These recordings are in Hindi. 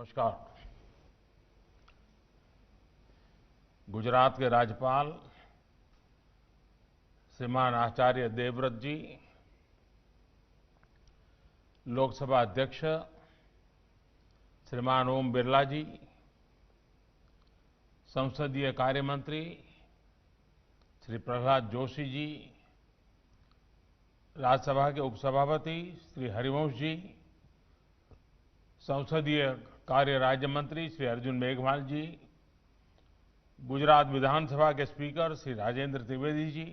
नमस्कार। गुजरात के राज्यपाल श्रीमान आचार्य देवव्रत जी, लोकसभा अध्यक्ष श्रीमान ओम बिरला जी, संसदीय कार्य मंत्री श्री प्रहलाद जोशी जी, राज्यसभा के उपसभापति श्री हरिवंश जी, संसदीय कार्य राज्य मंत्री श्री अर्जुन मेघवाल जी, गुजरात विधानसभा के स्पीकर श्री राजेंद्र त्रिवेदी जी,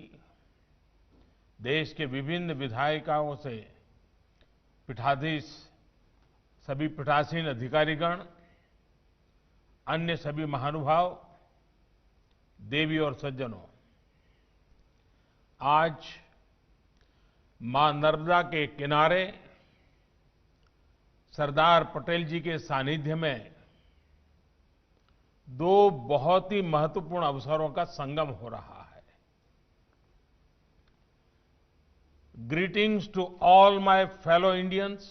देश के विभिन्न विधायिकाओं से पीठाधीश सभी पीठासीन अधिकारीगण, अन्य सभी महानुभाव, देवी और सज्जनों, आज मां नर्मदा के किनारे सरदार पटेल जी के सानिध्य में दो बहुत ही महत्वपूर्ण अवसरों का संगम हो रहा है। Greetings to all my fellow Indians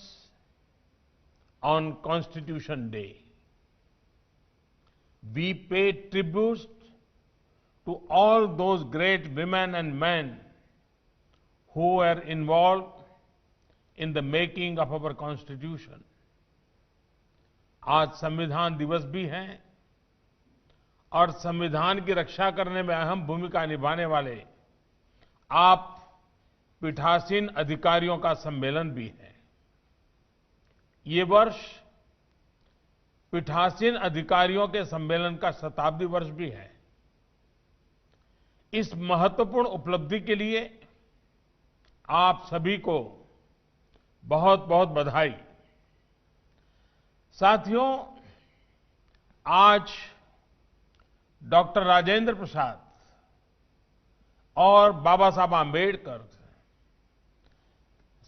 on Constitution Day. We pay tribute to all those great women and man who were involved in the making of our constitution. आज संविधान दिवस भी है और संविधान की रक्षा करने में अहम भूमिका निभाने वाले आप पीठासीन अधिकारियों का सम्मेलन भी है। ये वर्ष पीठासीन अधिकारियों के सम्मेलन का शताब्दी वर्ष भी है। इस महत्वपूर्ण उपलब्धि के लिए आप सभी को बहुत बहुत बधाई। साथियों, आज डॉक्टर राजेंद्र प्रसाद और बाबा साहब आम्बेडकर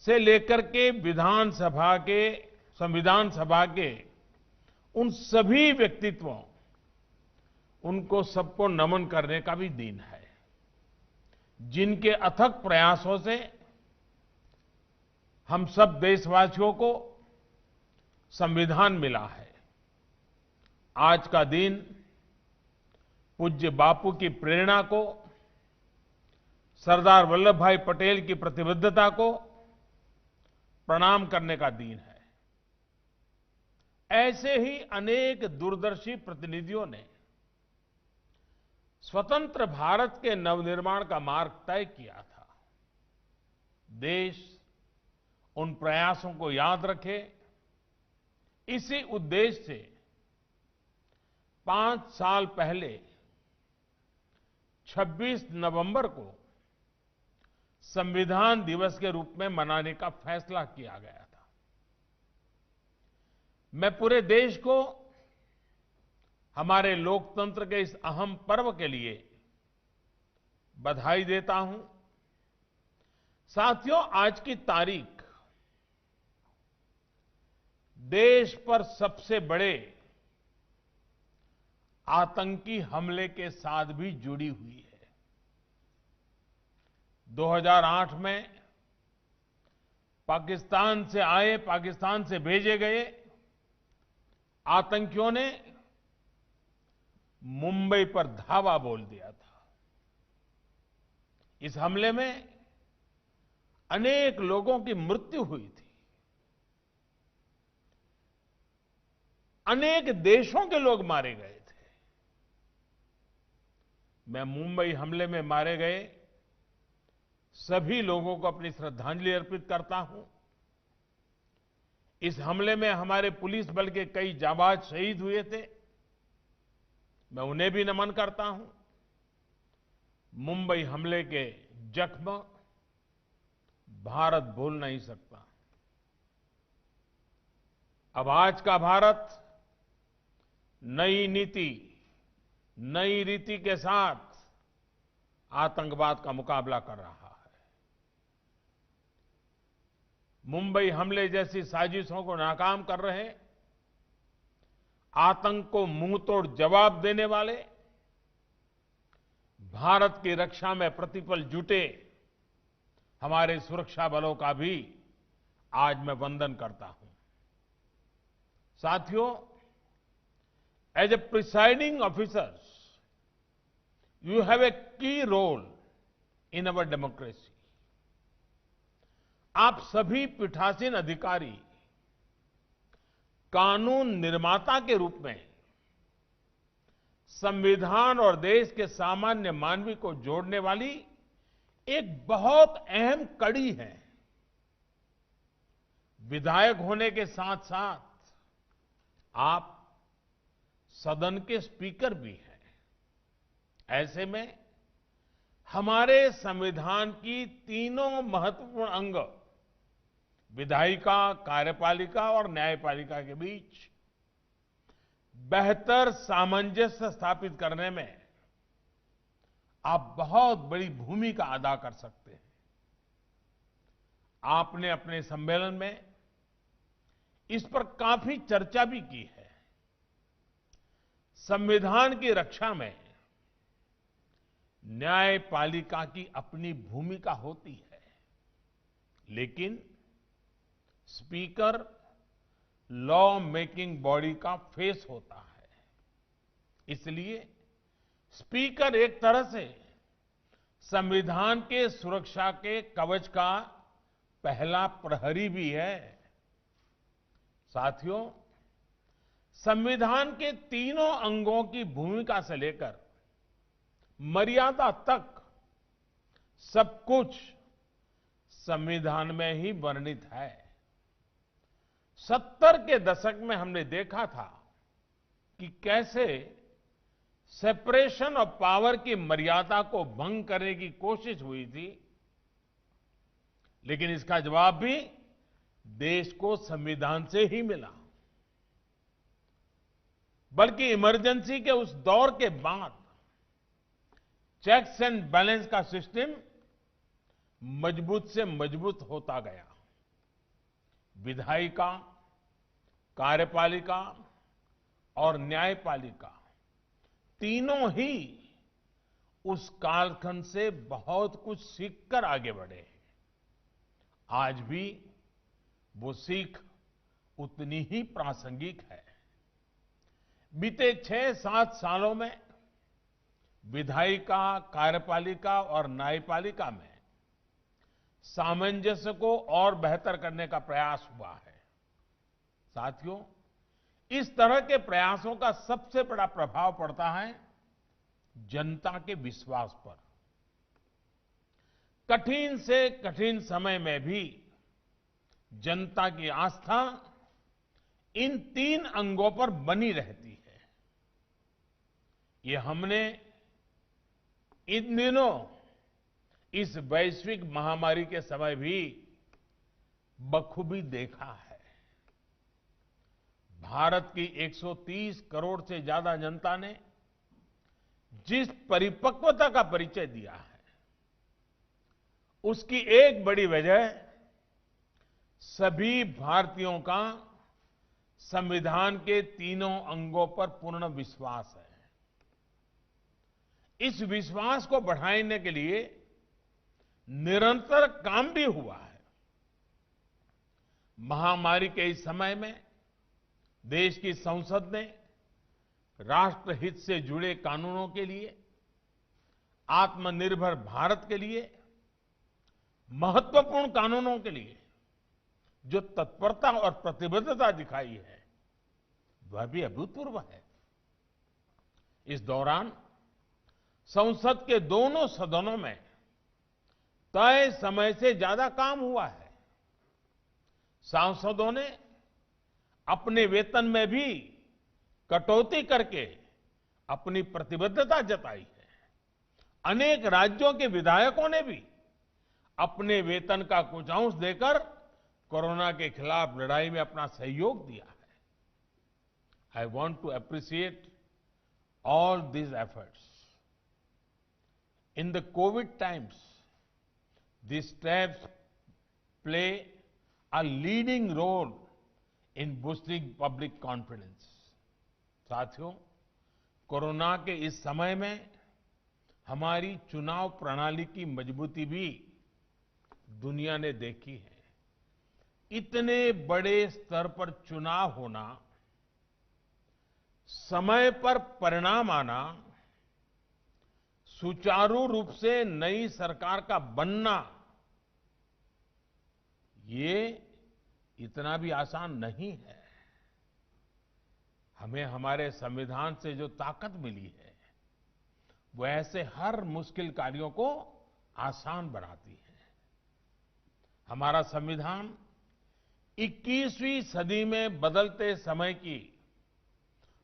से लेकर के संविधान सभा के उन सभी व्यक्तित्वों, उनको सबको नमन करने का भी दिन है, जिनके अथक प्रयासों से हम सब देशवासियों को संविधान मिला है। आज का दिन पूज्य बापू की प्रेरणा को, सरदार वल्लभ भाई पटेल की प्रतिबद्धता को प्रणाम करने का दिन है। ऐसे ही अनेक दूरदर्शी प्रतिनिधियों ने स्वतंत्र भारत के नवनिर्माण का मार्ग तय किया था। देश उन प्रयासों को याद रखे, इसी उद्देश्य से 5 साल पहले 26 नवंबर को संविधान दिवस के रूप में मनाने का फैसला किया गया था। मैं पूरे देश को हमारे लोकतंत्र के इस अहम पर्व के लिए बधाई देता हूं। साथियों, आज की तारीख देश पर सबसे बड़े आतंकी हमले के साथ भी जुड़ी हुई है। 2008 में पाकिस्तान से भेजे गए आतंकियों ने मुंबई पर धावा बोल दिया था। इस हमले में अनेक लोगों की मृत्यु हुई थी। अनेक देशों के लोग मारे गए थे। मैं मुंबई हमले में मारे गए सभी लोगों को अपनी श्रद्धांजलि अर्पित करता हूं। इस हमले में हमारे पुलिस बल के कई जांबाज शहीद हुए थे, मैं उन्हें भी नमन करता हूं। मुंबई हमले के जख्म भारत भूल नहीं सकता। अब आज का भारत नई नीति, नई रीति के साथ आतंकवाद का मुकाबला कर रहा है। मुंबई हमले जैसी साजिशों को नाकाम कर रहे, आतंक को मुंहतोड़ जवाब देने वाले, भारत की रक्षा में प्रतिपल जुटे हमारे सुरक्षा बलों का भी आज मैं वंदन करता हूं। साथियों, As a presiding officers, you have a key role in our democracy. आप सभी पीठासीन अधिकारी कानून निर्माता के रूप में संविधान और देश के सामान्य मानवी को जोड़ने वाली एक बहुत अहम कड़ी है। विधायक होने के साथ साथ आप सदन के स्पीकर भी हैं। ऐसे में हमारे संविधान की तीनों महत्वपूर्ण अंग विधायिका, कार्यपालिका और न्यायपालिका के बीच बेहतर सामंजस्य स्थापित करने में आप बहुत बड़ी भूमिका अदा कर सकते हैं। आपने अपने सम्मेलन में इस पर काफी चर्चा भी की है। संविधान की रक्षा में न्यायपालिका की अपनी भूमिका होती है, लेकिन स्पीकर लॉ मेकिंग बॉडी का फेस होता है। इसलिए स्पीकर एक तरह से संविधान के सुरक्षा के कवच का पहला प्रहरी भी है। साथियों, संविधान के तीनों अंगों की भूमिका से लेकर मर्यादा तक सब कुछ संविधान में ही वर्णित है। 70 के दशक में हमने देखा था कि कैसे सेपरेशन ऑफ पावर की मर्यादा को भंग करने की कोशिश हुई थी, लेकिन इसका जवाब भी देश को संविधान से ही मिला। बल्कि इमरजेंसी के उस दौर के बाद चेक्स एंड बैलेंस का सिस्टम मजबूत से मजबूत होता गया। विधायिका, कार्यपालिका और न्यायपालिका तीनों ही उस कालखंड से बहुत कुछ सीखकर आगे बढ़े। आज भी वो सीख उतनी ही प्रासंगिक है। बीते 6-7 सालों में विधायिका, कार्यपालिका और न्यायपालिका में सामंजस्य को और बेहतर करने का प्रयास हुआ है। साथियों, इस तरह के प्रयासों का सबसे बड़ा प्रभाव पड़ता है जनता के विश्वास पर। कठिन से कठिन समय में भी जनता की आस्था इन 3 अंगों पर बनी रहती है। ये हमने इन दिनों इस वैश्विक महामारी के समय भी बखूबी देखा है। भारत की 130 करोड़ से ज्यादा जनता ने जिस परिपक्वता का परिचय दिया है, उसकी एक बड़ी वजह सभी भारतीयों का संविधान के तीनों अंगों पर पूर्ण विश्वास है। इस विश्वास को बढ़ाने के लिए निरंतर काम भी हुआ है। महामारी के इस समय में देश की संसद ने राष्ट्रहित से जुड़े कानूनों के लिए, आत्मनिर्भर भारत के लिए, महत्वपूर्ण कानूनों के लिए जो तत्परता और प्रतिबद्धता दिखाई है, वह भी अभूतपूर्व है। इस दौरान संसद के दोनों सदनों में तय समय से ज्यादा काम हुआ है। सांसदों ने अपने वेतन में भी कटौती करके अपनी प्रतिबद्धता जताई है। अनेक राज्यों के विधायकों ने भी अपने वेतन का कुछ अंश देकर कोरोना के खिलाफ लड़ाई में अपना सहयोग दिया है। I want to appreciate all these efforts. In the COVID times, these steps play a leading role in boosting public confidence. साथियों, कोरोना के इस समय में हमारी चुनाव प्रणाली की मजबूती भी दुनिया ने देखी है। इतने बड़े स्तर पर चुनाव होना समय पर परिणाम आना, सुचारू रूप से नई सरकार का बनना, ये इतना भी आसान नहीं है। हमें हमारे संविधान से जो ताकत मिली है, वो ऐसे हर मुश्किल कार्यों को आसान बनाती है। हमारा संविधान 21वीं सदी में बदलते समय की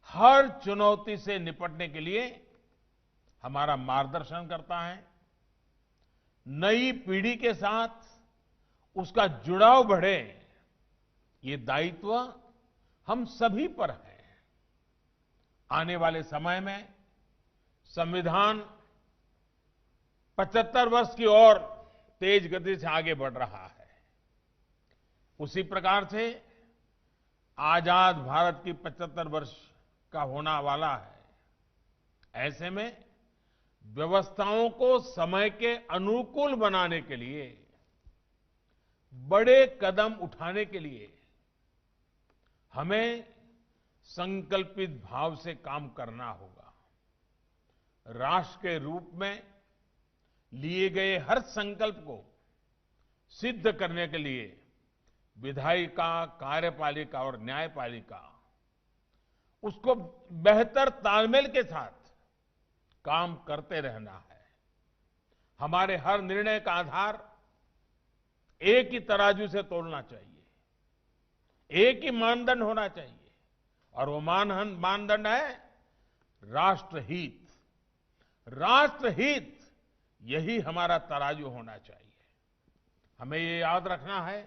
हर चुनौती से निपटने के लिए हमारा मार्गदर्शन करता है। नई पीढ़ी के साथ उसका जुड़ाव बढ़े, ये दायित्व हम सभी पर है। आने वाले समय में संविधान 75 वर्ष की ओर तेज गति से आगे बढ़ रहा है। उसी प्रकार से आजाद भारत की 75 वर्ष का होना वाला है। ऐसे में व्यवस्थाओं को समय के अनुकूल बनाने के लिए, बड़े कदम उठाने के लिए हमें संकल्पित भाव से काम करना होगा। राष्ट्र के रूप में लिए गए हर संकल्प को सिद्ध करने के लिए विधायिका, कार्यपालिका और न्यायपालिका उसको बेहतर तालमेल के साथ काम करते रहना है। हमारे हर निर्णय का आधार एक ही तराजू से तोलना चाहिए, एक ही मानदंड होना चाहिए, और वो मानदंड है राष्ट्रहित। राष्ट्रहित, यही हमारा तराजू होना चाहिए। हमें ये याद रखना है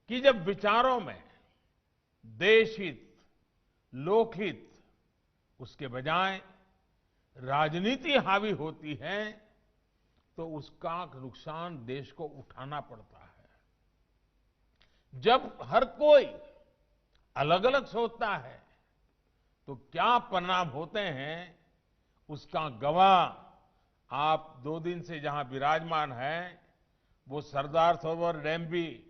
कि जब विचारों में देशहित, लोकहित, उसके बजाय राजनीति हावी होती है, तो उसका नुकसान देश को उठाना पड़ता है। जब हर कोई अलग अलग सोचता है, तो क्या परिणाम होते हैं, उसका गवाह आप 2 दिन से जहां विराजमान हैं, वो सरदार सरोवर डैम भी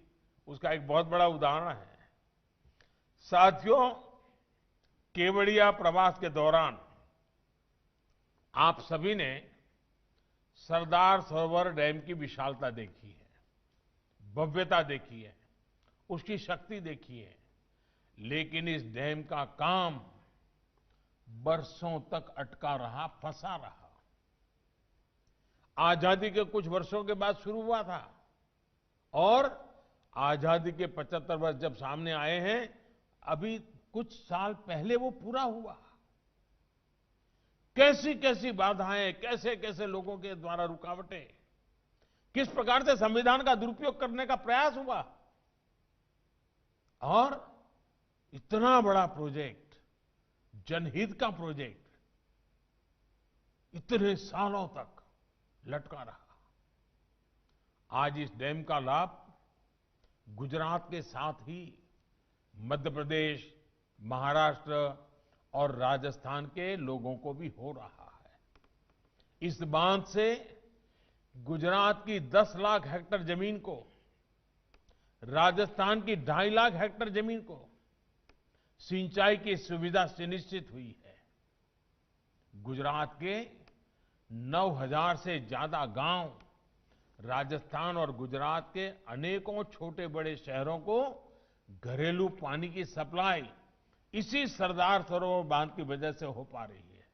उसका एक बहुत बड़ा उदाहरण है। साथियों, केवड़िया प्रवास के दौरान आप सभी ने सरदार सरोवर डैम की विशालता देखी है, भव्यता देखी है, उसकी शक्ति देखी है। लेकिन इस डैम का काम बरसों तक अटका रहा, फंसा रहा। आजादी के कुछ वर्षों के बाद शुरू हुआ था, और आजादी के 75 वर्ष जब सामने आए हैं, अभी कुछ साल पहले वो पूरा हुआ। कैसी कैसी बाधाएं, कैसे कैसे लोगों के द्वारा रुकावटें, किस प्रकार से संविधान का दुरुपयोग करने का प्रयास हुआ, और इतना बड़ा प्रोजेक्ट, जनहित का प्रोजेक्ट, इतने सालों तक लटका रहा। आज इस डैम का लाभ गुजरात के साथ ही मध्य प्रदेश, महाराष्ट्र और राजस्थान के लोगों को भी हो रहा है। इस बांध से गुजरात की 10 लाख हेक्टेयर जमीन को, राजस्थान की 2.5 लाख हेक्टेयर जमीन को सिंचाई की सुविधा सुनिश्चित हुई है। गुजरात के 9,000 से ज्यादा गांव, राजस्थान और गुजरात के अनेकों छोटे बड़े शहरों को घरेलू पानी की सप्लाई इसी सरदार सरोवर बांध की वजह से हो पा रही है।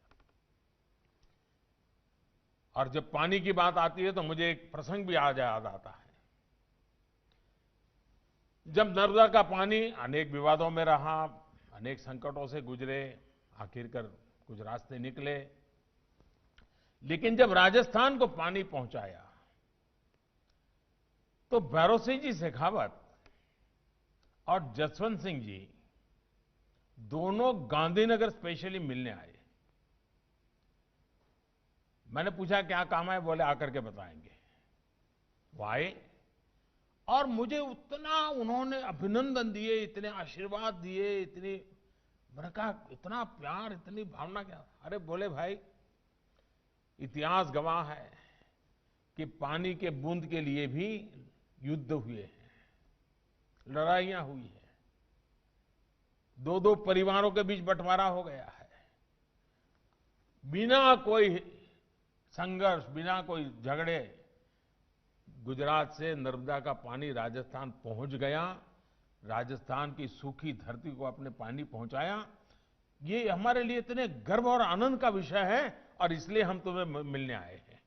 और जब पानी की बात आती है, तो मुझे एक प्रसंग भी याद आता है। जब नर्मदा का पानी अनेक विवादों में रहा, अनेक संकटों से गुजरे, आखिरकार कुछ रास्ते निकले, लेकिन जब राजस्थान को पानी पहुंचाया, तो भैरव सिंह जी शेखावत और जसवंत सिंह जी दोनों गांधीनगर स्पेशली मिलने आए। मैंने पूछा क्या काम है, बोले आकर के बताएंगे। वो आए और मुझे उतना उन्होंने अभिनंदन दिए, इतने आशीर्वाद दिए, इतनी, मैंने कहा इतना प्यार, इतनी भावना क्या। अरे बोले भाई, इतिहास गवाह है कि पानी के बूंद के लिए भी युद्ध हुए हैं, लड़ाइयां हुई हैं, दो दो परिवारों के बीच बंटवारा हो गया है। बिना कोई संघर्ष, बिना कोई झगड़े गुजरात से नर्मदा का पानी राजस्थान पहुंच गया, राजस्थान की सूखी धरती को अपने पानी पहुंचाया। ये हमारे लिए इतने गर्व और आनंद का विषय है और इसलिए हम तुम्हें मिलने आए हैं।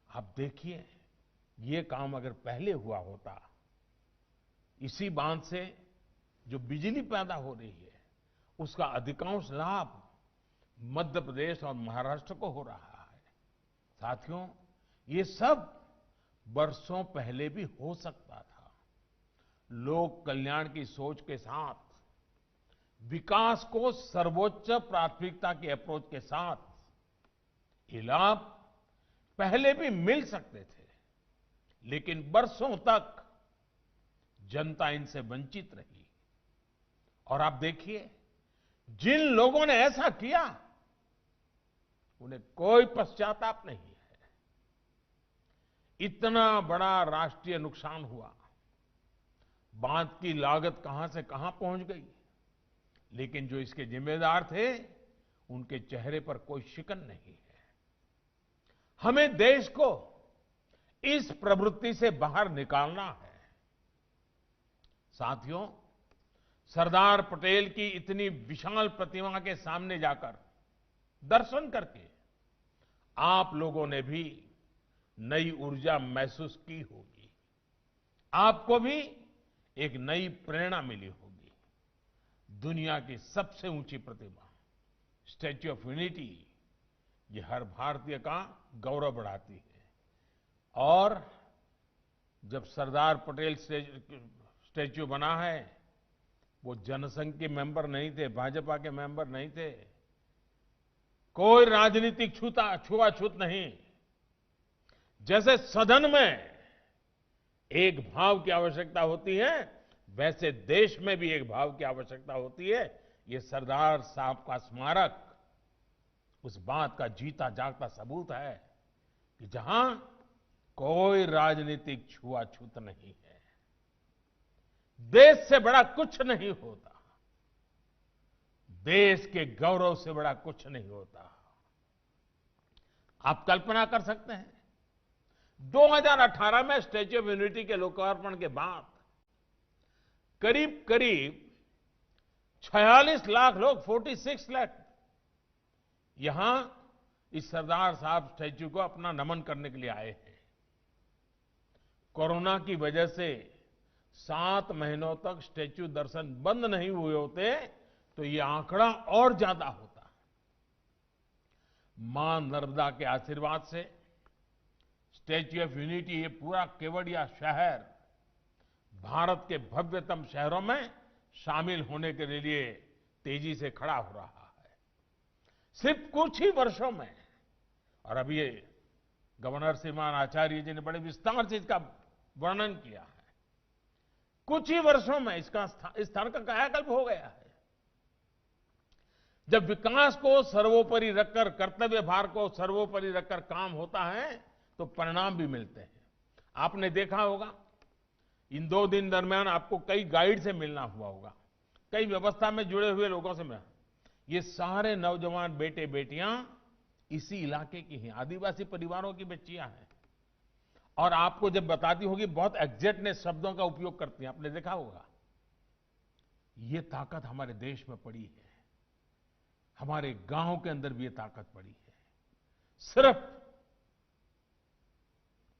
आप देखिए, ये काम अगर पहले हुआ होता, इसी बांध से जो बिजली पैदा हो रही है उसका अधिकांश लाभ मध्य प्रदेश और महाराष्ट्र को हो रहा है। साथियों, ये सब वर्षों पहले भी हो सकता था। लोक कल्याण की सोच के साथ, विकास को सर्वोच्च प्राथमिकता की अप्रोच के साथ ये लाभ पहले भी मिल सकते थे, लेकिन वर्षों तक जनता इनसे वंचित रही। और आप देखिए, जिन लोगों ने ऐसा किया उन्हें कोई पश्चाताप नहीं है। इतना बड़ा राष्ट्रीय नुकसान हुआ, बांध की लागत कहां से कहां पहुंच गई, लेकिन जो इसके जिम्मेदार थे उनके चेहरे पर कोई शिकन नहीं है। हमें देश को इस प्रवृत्ति से बाहर निकालना है। साथियों, सरदार पटेल की इतनी विशाल प्रतिमा के सामने जाकर दर्शन करके आप लोगों ने भी नई ऊर्जा महसूस की होगी। आपको भी एक नई प्रेरणा मिली होगी। दुनिया की सबसे ऊंची प्रतिमा स्टैच्यू ऑफ यूनिटी, ये हर भारतीय का गौरव बढ़ाती है। और जब सरदार पटेल स्टैच्यू बना है, वो जनसंघ के मेंबर नहीं थे, भाजपा के मेंबर नहीं थे, कोई राजनीतिक छुआछूत नहीं। जैसे सदन में एक भाव की आवश्यकता होती है, वैसे देश में भी एक भाव की आवश्यकता होती है। ये सरदार साहब का स्मारक उस बात का जीता जागता सबूत है कि जहां कोई राजनीतिक छुआछूत नहीं है। देश से बड़ा कुछ नहीं होता, देश के गौरव से बड़ा कुछ नहीं होता। आप कल्पना कर सकते हैं, 2018 में स्टैच्यू ऑफ यूनिटी के लोकार्पण के बाद करीब करीब 46 लाख लोग, 46 लाख, यहां इस सरदार साहब स्टैच्यू को अपना नमन करने के लिए आए हैं। कोरोना की वजह से 7 महीनों तक स्टैच्यू दर्शन बंद नहीं हुए होते तो ये आंकड़ा और ज्यादा होता। मां नर्मदा के आशीर्वाद से स्टैच्यू ऑफ यूनिटी, ये पूरा केवड़िया शहर भारत के भव्यतम शहरों में शामिल होने के लिए तेजी से खड़ा हो रहा है। सिर्फ कुछ ही वर्षों में, और अभी ये गवर्नर श्रीमान आचार्य जी ने बड़े विस्तार से इसका वर्णन किया है, कुछ ही वर्षों में इसका स्थान का कायाकल्प हो गया है। जब विकास को सर्वोपरि रखकर, कर्तव्य भार को सर्वोपरि रखकर काम होता है तो परिणाम भी मिलते हैं। आपने देखा होगा, इन 2 दिन दरमियान आपको कई गाइड से मिलना हुआ होगा, कई व्यवस्था में जुड़े हुए लोगों से मिलना। ये सारे नौजवान बेटे बेटियां इसी इलाके की हैं, आदिवासी परिवारों की बच्चियां हैं। और आपको जब बताती होगी, बहुत एग्जैक्टनेस शब्दों का उपयोग करती हैं, आपने देखा होगा। ये ताकत हमारे देश में पड़ी है, हमारे गांव के अंदर भी ये ताकत पड़ी है। सिर्फ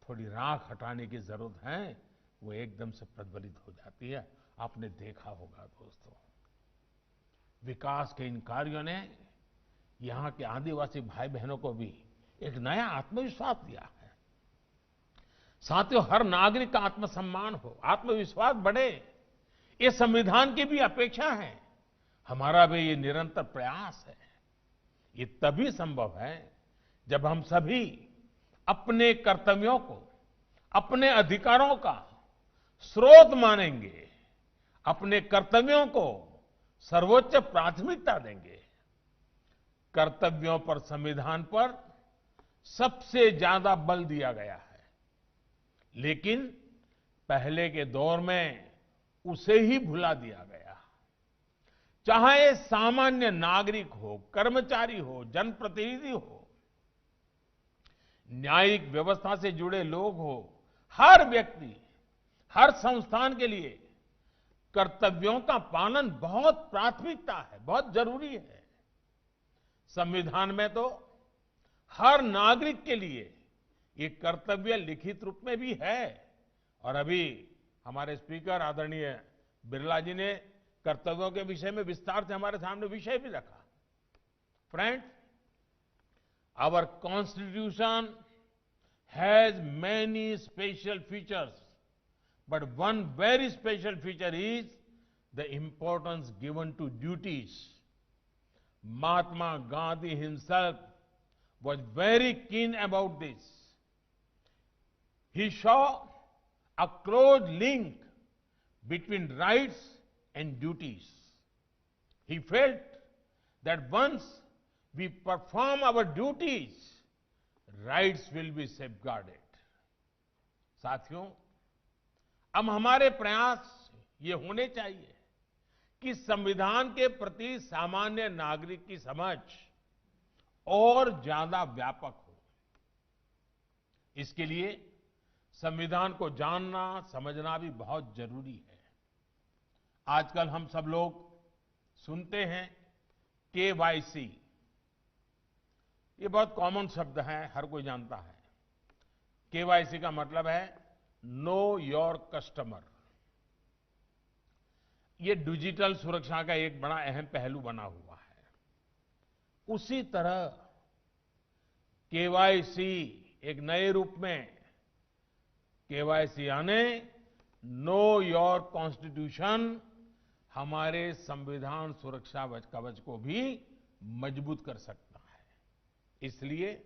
थोड़ी राख हटाने की जरूरत है, वो एकदम से प्रज्वलित हो जाती है। आपने देखा होगा दोस्तों, विकास के इन कार्यों ने यहां के आदिवासी भाई बहनों को भी एक नया आत्मविश्वास दिया है। साथियों, हर नागरिक का आत्मसम्मान हो, आत्मविश्वास बढ़े, ये संविधान की भी अपेक्षा है। हमारा भी ये निरंतर प्रयास है। ये तभी संभव है जब हम सभी अपने कर्तव्यों को, अपने अधिकारों का स्रोत मानेंगे, अपने कर्तव्यों को सर्वोच्च प्राथमिकता देंगे। कर्तव्यों पर, संविधान पर सबसे ज्यादा बल दिया गया है, लेकिन पहले के दौर में उसे ही भुला दिया गया। चाहे सामान्य नागरिक हो, कर्मचारी हो, जनप्रतिनिधि हो, न्यायिक व्यवस्था से जुड़े लोग हो, हर व्यक्ति, हर संस्थान के लिए कर्तव्यों का पालन बहुत प्राथमिकता है, बहुत जरूरी है। संविधान में तो हर नागरिक के लिए ये कर्तव्य लिखित रूप में भी है। और अभी हमारे स्पीकर आदरणीय बिरला जी ने कर्तव्यों के विषय में विस्तार से हमारे सामने विषय भी रखा। Friends, our constitution has many special features, but one very special feature is the importance given to duties. Mahatma Gandhi himself was very keen about this. He saw a close link between rights and duties. He felt that once we perform our duties, rights will be safeguarded. साथियों, अब हमारे प्रयास ये होने चाहिए कि संविधान के प्रति सामान्य नागरिक की समझ और ज्यादा व्यापक हो। इसके लिए संविधान को जानना, समझना भी बहुत जरूरी है। आजकल हम सब लोग सुनते हैं केवाईसी। ये बहुत कॉमन शब्द है, हर कोई जानता है। केवाईसी का मतलब है नो योर कस्टमर। ये डिजिटल सुरक्षा का एक बड़ा अहम पहलू बना हुआ है। उसी तरह केवाईसी एक नए रूप में, केवाईसी यानी नो योर कॉन्स्टिट्यूशन, हमारे संविधान सुरक्षा कवच को भी मजबूत कर सकता है। इसलिए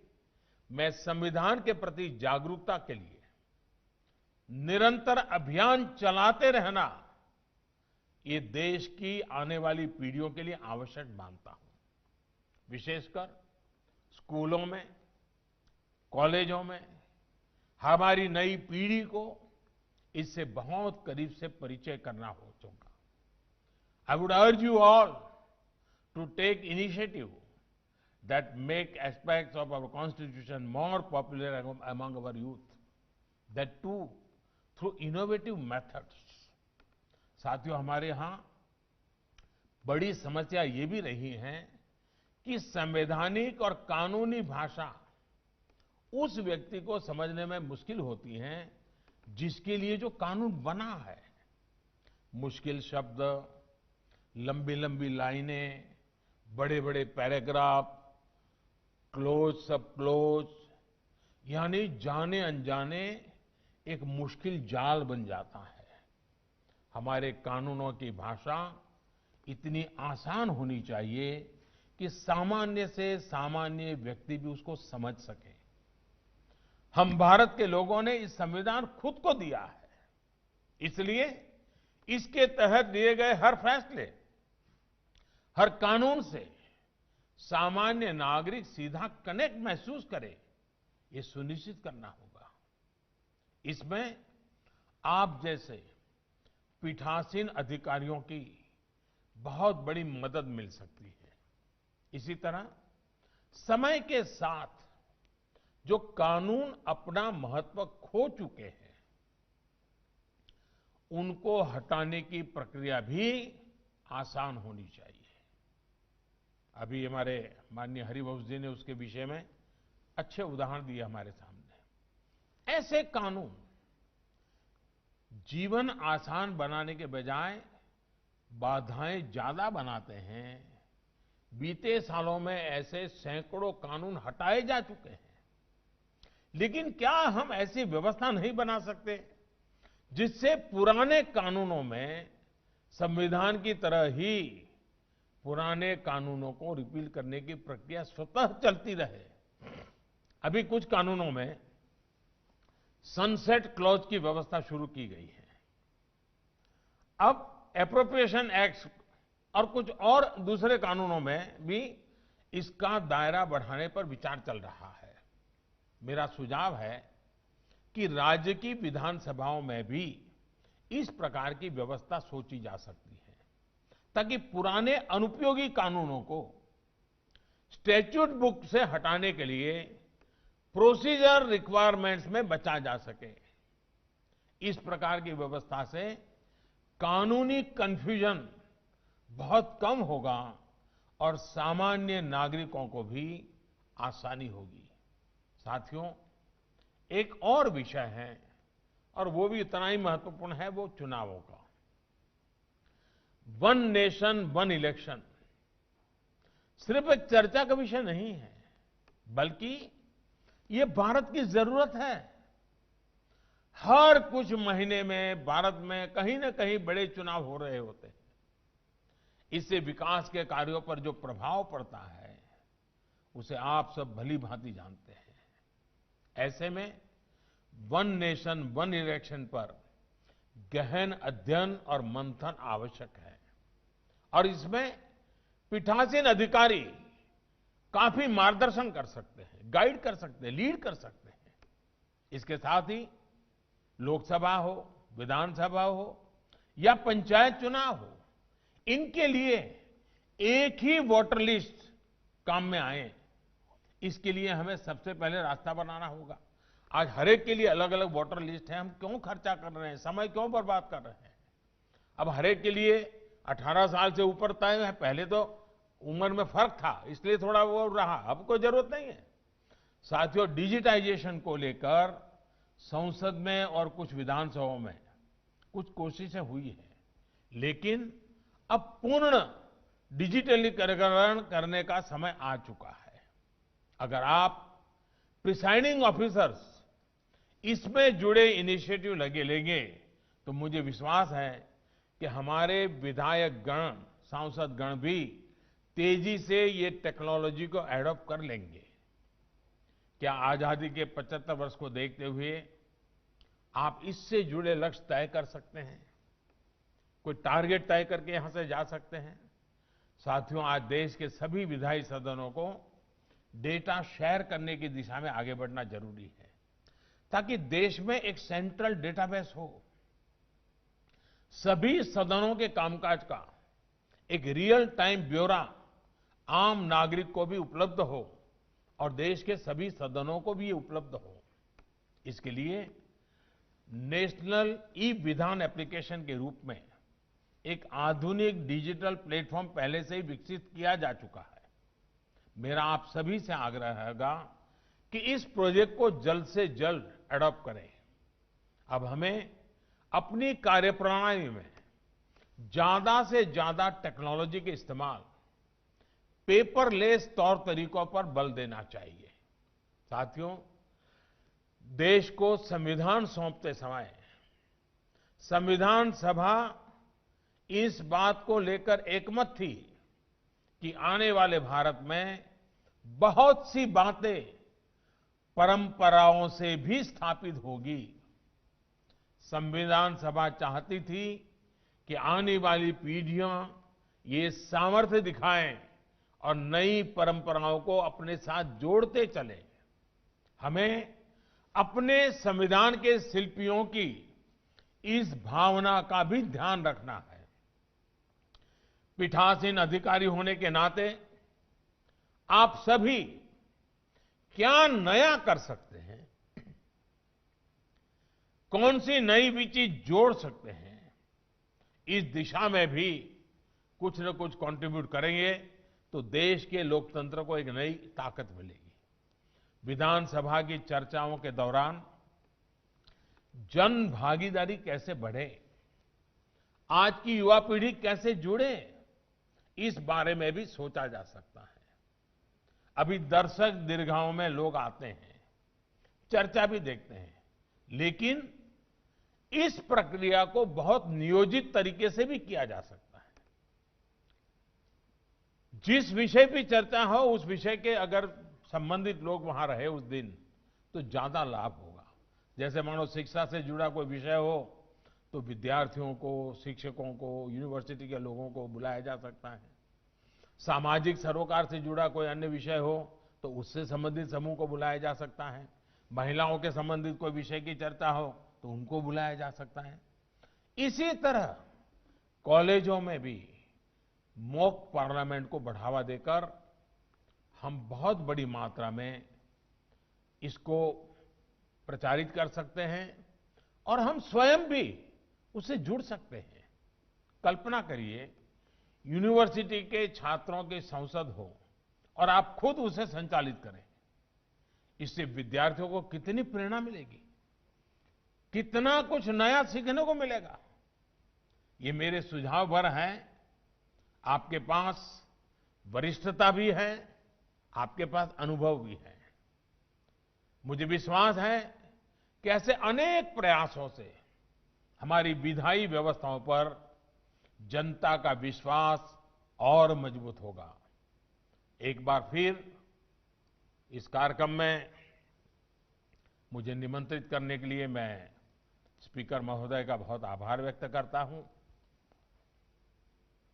मैं संविधान के प्रति जागरूकता के लिए निरंतर अभियान चलाते रहना, ये देश की आने वाली पीढ़ियों के लिए आवश्यक मानता हूं। विशेषकर स्कूलों में, कॉलेजों में हमारी नई पीढ़ी को इससे बहुत करीब से परिचय करना होगा। I would urge you all to take initiative that make aspects of our constitution more popular among our youth, that too through innovative methods. साथियों, हमारे यहां बड़ी समस्या ये भी रही है कि संवैधानिक और कानूनी भाषा उस व्यक्ति को समझने में मुश्किल होती है जिसके लिए जो कानून बना है। मुश्किल शब्द, लंबी लंबी लाइनें, बड़े बड़े पैराग्राफ, क्लोज सब क्लोज, यानी जाने अनजाने एक मुश्किल जाल बन जाता है। हमारे कानूनों की भाषा इतनी आसान होनी चाहिए कि सामान्य से सामान्य व्यक्ति भी उसको समझ सके। हम भारत के लोगों ने इस संविधान खुद को दिया है, इसलिए इसके तहत लिए गए हर फैसले, हर कानून से सामान्य नागरिक सीधा कनेक्ट महसूस करे, ये सुनिश्चित करना होगा। इसमें आप जैसे पीठासीन अधिकारियों की बहुत बड़ी मदद मिल सकती है। इसी तरह समय के साथ जो कानून अपना महत्व खो चुके हैं, उनको हटाने की प्रक्रिया भी आसान होनी चाहिए। अभी हमारे माननीय हरिवंश जी ने उसके विषय में अच्छे उदाहरण दिए हमारे सामने। ऐसे कानून जीवन आसान बनाने के बजाय बाधाएं ज्यादा बनाते हैं। बीते सालों में ऐसे सैकड़ों कानून हटाए जा चुके हैं, लेकिन क्या हम ऐसी व्यवस्था नहीं बना सकते जिससे पुराने कानूनों में संविधान की तरह ही पुराने कानूनों को रिपील करने की प्रक्रिया स्वतः चलती रहे? अभी कुछ कानूनों में सनसेट क्लॉज की व्यवस्था शुरू की गई है। अब एप्रोप्रिएशन एक्ट और कुछ और दूसरे कानूनों में भी इसका दायरा बढ़ाने पर विचार चल रहा है। मेरा सुझाव है कि राज्य की विधानसभाओं में भी इस प्रकार की व्यवस्था सोची जा सकती है, ताकि पुराने अनुपयोगी कानूनों को स्टैट्यूट बुक से हटाने के लिए प्रोसीजर रिक्वायरमेंट्स में बचा जा सके। इस प्रकार की व्यवस्था से कानूनी कंफ्यूजन बहुत कम होगा और सामान्य नागरिकों को भी आसानी होगी। साथियों, एक और विषय है और वो भी इतना ही महत्वपूर्ण है, वो चुनावों का। वन नेशन वन इलेक्शन सिर्फ एक चर्चा का विषय नहीं है, बल्कि ये भारत की जरूरत है। हर कुछ महीने में भारत में कहीं न कहीं बड़े चुनाव हो रहे होते हैं। इससे विकास के कार्यों पर जो प्रभाव पड़ता है, उसे आप सब भली भांति जानते हैं। ऐसे में वन नेशन वन इलेक्शन पर गहन अध्ययन और मंथन आवश्यक है और इसमें पीठासीन अधिकारी काफी मार्गदर्शन कर सकते हैं, गाइड कर सकते हैं, लीड कर सकते हैं। इसके साथ ही लोकसभा हो, विधानसभा हो या पंचायत चुनाव हो, इनके लिए एक ही वोटर लिस्ट काम में आए, इसके लिए हमें सबसे पहले रास्ता बनाना होगा। आज हर एक के लिए अलग अलग वोटर लिस्ट है, हम क्यों खर्चा कर रहे हैं, समय क्यों बर्बाद कर रहे हैं। अब हर एक के लिए 18 साल से ऊपर तय है। पहले तो उम्र में फर्क था, इसलिए थोड़ा वो रहा, अब कोई जरूरत नहीं है। साथियों, डिजिटाइजेशन को लेकर संसद में और कुछ विधानसभाओं में कुछ कोशिशें हुई हैं, लेकिन अब पूर्ण डिजिटलीकरण करने का समय आ चुका है। अगर आप प्रिसाइडिंग ऑफिसर्स इसमें जुड़े इनिशिएटिव लेंगे तो मुझे विश्वास है कि हमारे विधायक गण, सांसद गण भी तेजी से ये टेक्नोलॉजी को एडॉप्ट कर लेंगे। क्या आजादी के 75 वर्ष को देखते हुए आप इससे जुड़े लक्ष्य तय कर सकते हैं? कोई टारगेट तय करके यहां से जा सकते हैं? साथियों, आज देश के सभी विधायी सदनों को डेटा शेयर करने की दिशा में आगे बढ़ना जरूरी है, ताकि देश में एक सेंट्रल डेटाबेस हो। सभी सदनों के कामकाज का एक रियल टाइम ब्यौरा आम नागरिक को भी उपलब्ध हो और देश के सभी सदनों को भी ये उपलब्ध हो। इसके लिए नेशनल ई विधान एप्लीकेशन के रूप में एक आधुनिक डिजिटल प्लेटफॉर्म पहले से ही विकसित किया जा चुका है। मेरा आप सभी से आग्रह रहेगा कि इस प्रोजेक्ट को जल्द से जल्द एडॉप्ट करें। अब हमें अपनी कार्यप्रणाली में ज्यादा से ज्यादा टेक्नोलॉजी के इस्तेमाल, पेपरलेस तौर तरीकों पर बल देना चाहिए। साथियों, देश को संविधान सौंपते समय संविधान सभा इस बात को लेकर एकमत थी कि आने वाले भारत में बहुत सी बातें परंपराओं से भी स्थापित होगी। संविधान सभा चाहती थी कि आने वाली पीढ़ियां ये सामर्थ्य दिखाएं और नई परंपराओं को अपने साथ जोड़ते चले। हमें अपने संविधान के शिल्पियों की इस भावना का भी ध्यान रखना है। पीठासीन अधिकारी होने के नाते आप सभी क्या नया कर सकते हैं, कौन सी नई भी चीज जोड़ सकते हैं, इस दिशा में भी कुछ न कुछ कंट्रीब्यूट करेंगे तो देश के लोकतंत्र को एक नई ताकत मिलेगी। विधानसभा की चर्चाओं के दौरान जन भागीदारी कैसे बढ़े, आज की युवा पीढ़ी कैसे जुड़े, इस बारे में भी सोचा जा सकता है। अभी दर्शक दीर्घाओं में लोग आते हैं, चर्चा भी देखते हैं, लेकिन इस प्रक्रिया को बहुत नियोजित तरीके से भी किया जा सकता है। जिस विषय पे चर्चा हो, उस विषय के अगर संबंधित लोग वहां रहे उस दिन, तो ज्यादा लाभ होगा। जैसे मानो शिक्षा से जुड़ा कोई विषय हो तो विद्यार्थियों को, शिक्षकों को, यूनिवर्सिटी के लोगों को बुलाया जा सकता है। सामाजिक सरोकार से जुड़ा कोई अन्य विषय हो तो उससे संबंधित समूह को बुलाया जा सकता है। महिलाओं के संबंधित कोई विषय की चर्चा हो तो उनको बुलाया जा सकता है। इसी तरह कॉलेजों में भी मॉक पार्लियामेंट को बढ़ावा देकर हम बहुत बड़ी मात्रा में इसको प्रचारित कर सकते हैं और हम स्वयं भी उससे जुड़ सकते हैं। कल्पना करिए, यूनिवर्सिटी के छात्रों की संसद हो और आप खुद उसे संचालित करें। इससे विद्यार्थियों को कितनी प्रेरणा मिलेगी, कितना कुछ नया सीखने को मिलेगा। ये मेरे सुझाव भर हैं। आपके पास वरिष्ठता भी है, आपके पास अनुभव भी है। मुझे विश्वास है कि ऐसे अनेक प्रयासों से हमारी विधायी व्यवस्थाओं पर जनता का विश्वास और मजबूत होगा। एक बार फिर इस कार्यक्रम में मुझे निमंत्रित करने के लिए मैं स्पीकर महोदय का बहुत आभार व्यक्त करता हूं।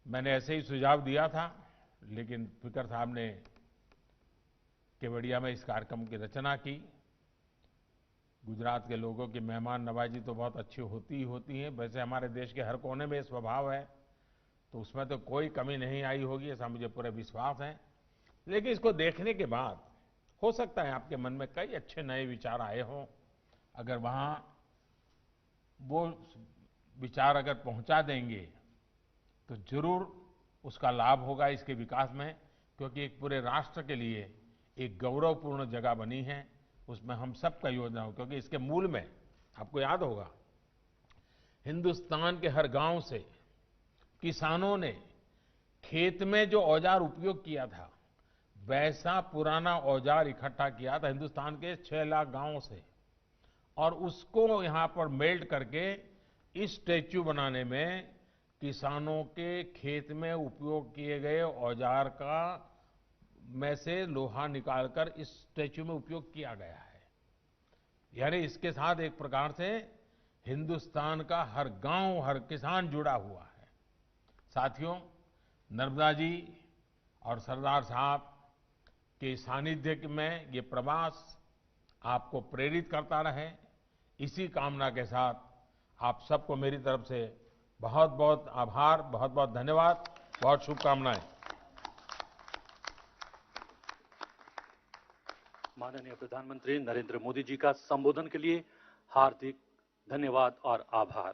मैंने ऐसे ही सुझाव दिया था, लेकिन स्पीकर साहब ने केवड़िया में इस कार्यक्रम की रचना की। गुजरात के लोगों की मेहमान नवाजी तो बहुत अच्छी होती ही होती है। वैसे हमारे देश के हर कोने में स्वभाव है, तो उसमें तो कोई कमी नहीं आई होगी, ऐसा मुझे पूरा विश्वास है। लेकिन इसको देखने के बाद हो सकता है आपके मन में कई अच्छे नए विचार आए हों। अगर वहां वो विचार अगर पहुंचा देंगे तो जरूर उसका लाभ होगा इसके विकास में, क्योंकि एक पूरे राष्ट्र के लिए एक गौरवपूर्ण जगह बनी है। उसमें हम सबका योगदान हो, क्योंकि इसके मूल में आपको याद होगा, हिंदुस्तान के हर गांव से किसानों ने खेत में जो औजार उपयोग किया था, वैसा पुराना औजार इकट्ठा किया था हिंदुस्तान के 6 लाख गांवों से, और उसको यहां पर मेल्ट करके इस स्टैच्यू बनाने में किसानों के खेत में उपयोग किए गए औजार का में से लोहा निकालकर इस स्टैच्यू में उपयोग किया गया है। यानी इसके साथ एक प्रकार से हिंदुस्तान का हर गांव, हर किसान जुड़ा हुआ है। साथियों, नर्मदा जी और सरदार साहब के सानिध्य में ये प्रवास आपको प्रेरित करता रहे, इसी कामना के साथ आप सबको मेरी तरफ से बहुत बहुत आभार, बहुत बहुत धन्यवाद, बहुत शुभकामनाएं। माननीय प्रधानमंत्री नरेंद्र मोदी जी का संबोधन के लिए हार्दिक धन्यवाद और आभार।